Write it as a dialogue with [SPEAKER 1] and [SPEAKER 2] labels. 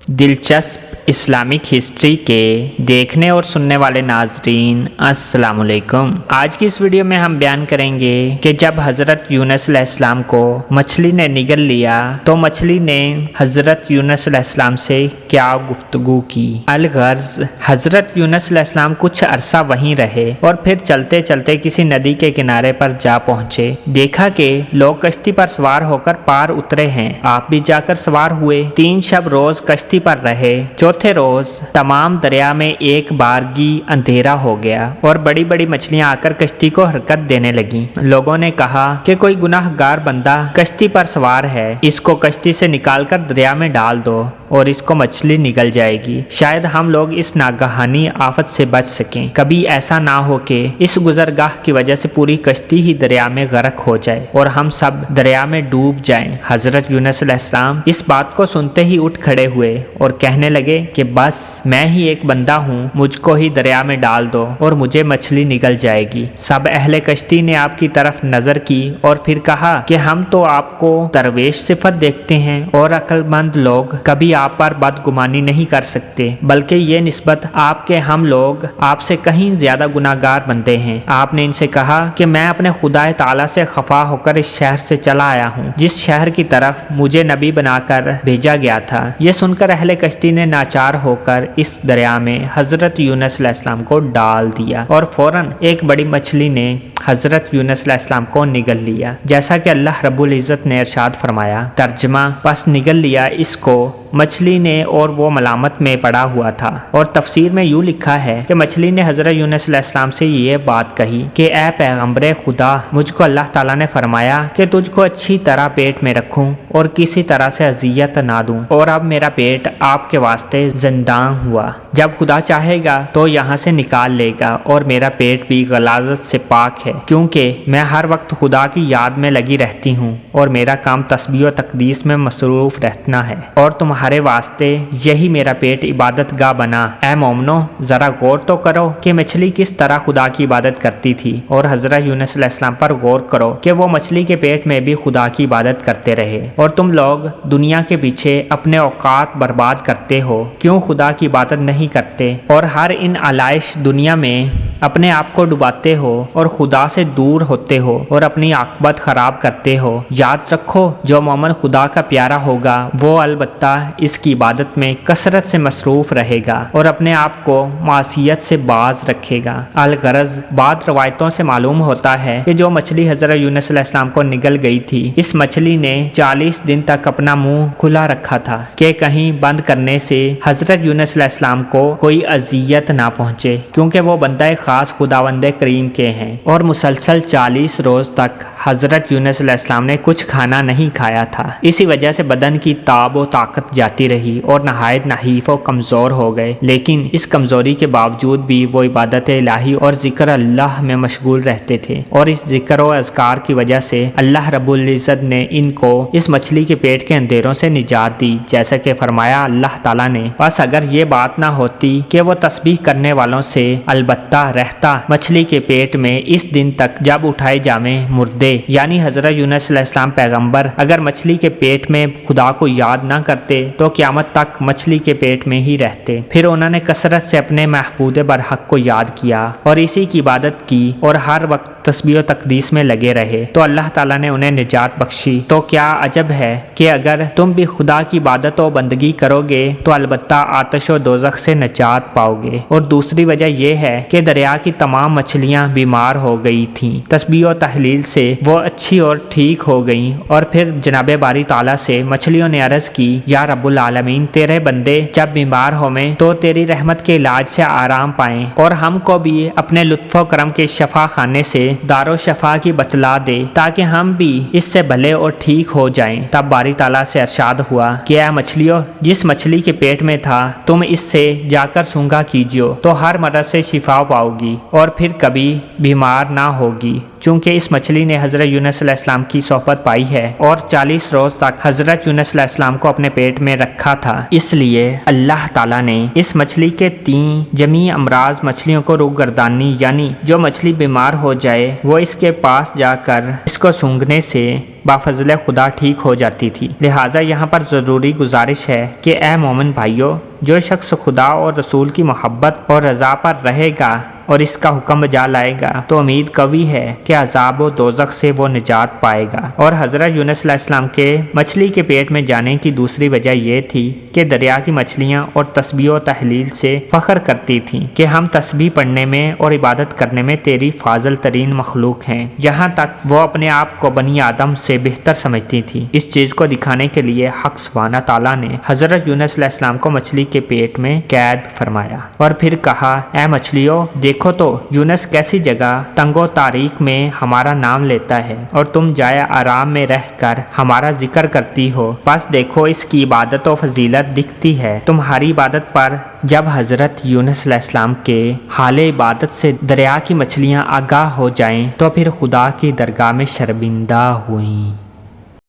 [SPEAKER 1] दिलचस्प Islamic history के देखने और सुनने वाले नाजरीन अस्सलाम वालेकुम। आज की इस वीडियो में हम बयान करेंगे कि जब हज़रत यूनुस अलैहिस्सलाम को मछली ने निगल लिया तो मछली ने हज़रत यूनुस अलैहिस्सलाम से क्या गुफ्तगू की। अलगर्ज हज़रत यूनुस अलैहिस्सलाम कुछ अरसा वहीं रहे और फिर चलते चलते किसी नदी के किनारे पर जा पहुंचे। देखा कि लोग कश्ती पर सवार होकर पार उतरे हैं। आप भी जाकर सवार हुए। 3 शब रोज कश्ती पर रहे। चौथे रोज तमाम दरिया में एक बारगी अंधेरा हो गया और बड़ी बड़ी मछलियां आकर कश्ती को हरकत देने लगी। लोगों ने कहा कि कोई गुनाहगार बंदा कश्ती पर सवार है, इसको कश्ती से निकालकर दरिया में डाल दो और इसको मछली निगल जाएगी। शायद हम लोग इस नागहानी आफत से बच सकें। कभी ऐसा ना हो कि इस गुजरगाह की वजह से पूरी कश्ती ही दरिया में गर्क हो जाए और हम सब दरिया में डूब जाएं। हजरत यूनुस अलैहिस्सलाम इस बात को सुनते ही उठ खड़े हुए और कहने लगे कि बस मैं ही एक बंदा हूँ, मुझको ही दरिया में डाल दो और मुझे मछली निगल जाएगी। सब अहले कश्ती ने आपकी तरफ नजर की और फिर कहा कि हम तो आपको दरवेश सिफत देखते हैं और अक्लमंद लोग कभी आप पर बदगुमानी नहीं कर सकते, बल्कि ये निस्बत आपके हम लोग आपसे कहीं ज्यादा गुनाहगार बनते हैं। आपने इनसे कहा कि मैं अपने खुदा ताला से खफा होकर इस शहर से चला आया हूँ, जिस शहर की तरफ मुझे नबी बनाकर भेजा गया था। ये सुनकर अहले कश्ती ने नाचार होकर इस दरिया में हजरत यूनुस अलैहिस्सलाम को डाल दिया और फौरन एक बड़ी मछली ने हजरत यूनुस अलैहिस्सलाम को निगल लिया, जैसा कि अल्लाह रब्बुल इज़्ज़त ने इरशाद फरमाया। तर्जमा बस निगल लिया इसको मछली ने और वो मलामत में पड़ा हुआ था। और तफसीर में यूँ लिखा है कि मछली ने हजरत यूनुस अलैहिस्सलाम से ये बात कही कि ए पैगम्बरे खुदा, मुझको अल्लाह ताला ने फरमाया कि तुझको अच्छी तरह पेट में रखूं और किसी तरह से अजियत ना दूं, और अब मेरा पेट आपके वास्ते जिंदां हुआ। जब खुदा चाहेगा तो यहाँ से निकाल लेगा और मेरा पेट भी गलाजत से पाक है, क्योंकि मैं हर वक्त खुदा की याद में लगी रहती हूँ और मेरा काम तस्बीह व तकदीस में मसरूफ रहना है, और तुम्हारे वास्ते यही मेरा पेट इबादत गाह बना। ए मोमनो, जरा गौर तो करो कि मछली किस तरह खुदा की इबादत करती थी, और हजरत यूनुस अलैहिस्सलाम पर गौर करो कि वो मछली के पेट में भी खुदा की इबादत करते रहे। और तुम लोग दुनिया के पीछे अपने औकात बर्बाद करते हो, क्यों खुदा की इबादत नहीं करते और हर इन आलाइश दुनिया में अपने आप को डुबाते हो और खुदा से दूर होते हो और अपनी आकबत खराब करते हो। याद रखो, जो मोमन खुदा का प्यारा होगा वो अलबत्ता इसकी इबादत में कसरत से मसरूफ रहेगा और अपने आप को मासियत से बाज रखेगा। अलगरज बाद रवायतों से मालूम होता है कि जो मछली हजरत यूनुस अलैहिस्सलाम को निगल गई थी, इस मछली ने 40 दिन तक अपना मुंह खुला रखा था कि कहीं बंद करने से हजरत यूनुस अलैहिस्सलाम को कोई अजियत ना पहुंचे, क्योंकि वो बंदा खास खुदावंदे करीम के हैं। और मुसलसल 40 रोज तक हजरत यूनुस अलैहिस्सलाम ने कुछ खाना नहीं खाया था। इसी वजह से बदन की ताब व ताकत जाती रही और नहायत नहीफ व कमज़ोर हो गए, लेकिन इस कमज़ोरी के बावजूद भी वो इबादत इलाही और जिक्र अल्लाह में मशगूल रहते थे। और इस जिक्र व अज़कार की वजह से अल्लाह रब्बुल इज़्ज़त ने इनको इस मछली के पेट के अंधेरों से निजात दी, जैसा कि फरमाया अल्लाह ताला ने, बस अगर ये बात ना होती कि वो तस्बीह करने वालों से अलबत्ता रहता मछली के पेट में इस दिन तक जब उठाए जामे मुर्दे, यानी हजरत यूनुस अलैहिस्सलाम पैगंबर अगर मछली के पेट में खुदा को याद ना करते तो क़यामत तक मछली के पेट में ही रहते। फिर उन्होंने कसरत से अपने महबूद बरहक को याद किया और इसी की इबादत की और हर वक्त तस्बीह व तकदीस में लगे रहे, तो अल्लाह ताला ने उन्हें निजात बख्शी। तो क्या अजब है कि अगर तुम भी खुदा की इबादत व बंदगी करोगे तो अलबत्ता आतश व दोज़ख से निजात पाओगे। और दूसरी वजह यह है कि दरिया की तमाम मछलियां बीमार हो गई थीं। तस्बीह व तहलील से वो अच्छी और ठीक हो गईं। और फिर जनाबे बारी ताला से मछलियों ने अर्ज की, या रब्बुल आलमीन, तेरे बंदे जब बीमार होवें तो तेरी रहमत के इलाज से आराम पाएं और हमको भी अपने लुत्फ़ो करम के शफा खाने से दारो शफा की बतला दे, ताकि हम भी इससे भले और ठीक हो जाएं। तब बारी ताला से इरशाद हुआ कि ऐ मछलियों, जिस मछली के पेट में था तुम इससे जाकर सूंघा कीजियो तो हर मरद से शिफा पाओगी और फिर कभी बीमार ना होगी, चूँकि इस मछली ने हजरत यूनुस अलैहिस्सलाम की सोहबत पाई है और 40 रोज तक हजरत यूनुस अलैहिस्सलाम को अपने पेट में रखा था। इसलिए अल्लाह ताला ने इस मछली के 3 जमी अमराज मछलियों को रूगर्दानी, यानी जो मछली बीमार हो जाए वो इसके पास जाकर इसको सूंघने से बाफजल खुदा ठीक हो जाती थी। लिहाजा यहाँ पर ज़रूरी गुजारिश है कि ए मोमिन भाइयों, जो शख्स खुदा और रसूल की मोहब्बत और रज़ा पर रहेगा और इसका हुक्म बजा लाएगा तो उम्मीद कवी है कि अज़ाब व दोज़ख से वो निजात पाएगा। और हज़रत यूनुस अलैहिस्सलाम के मछली के पेट में जाने की दूसरी वजह यह थी कि दरिया की मछलियाँ और तस्बीह व तहलील से फ़ख्र करती थीं कि हम तस्बीह पढ़ने में और इबादत करने में तेरी फाज़िल तरीन मखलूक हैं। यहाँ तक वो अपने आप को बनी आदम से बेहतर समझती थी। इस चीज़ को दिखाने के लिए हक़ सुब्हाना ताला ने हज़रत यूनुस अलैहिस्सलाम को मछली के पेट में कैद फरमाया और फिर कहा, ए मछलियों, देखो तो यूनुस कैसी जगह तंगो तारीख में हमारा नाम लेता है और तुम जाए आराम में रहकर हमारा जिक्र करती हो। बस देखो इसकी इबादत और फजीलत दिखती है। तुम्हारी इबादत पर जब हज़रत यूनुस अलैहिस्सलाम के हाले इबादत से दरिया की मछलियाँ आगाह हो जाएं तो फिर खुदा की दरगाह में शर्मिंदा हुईं।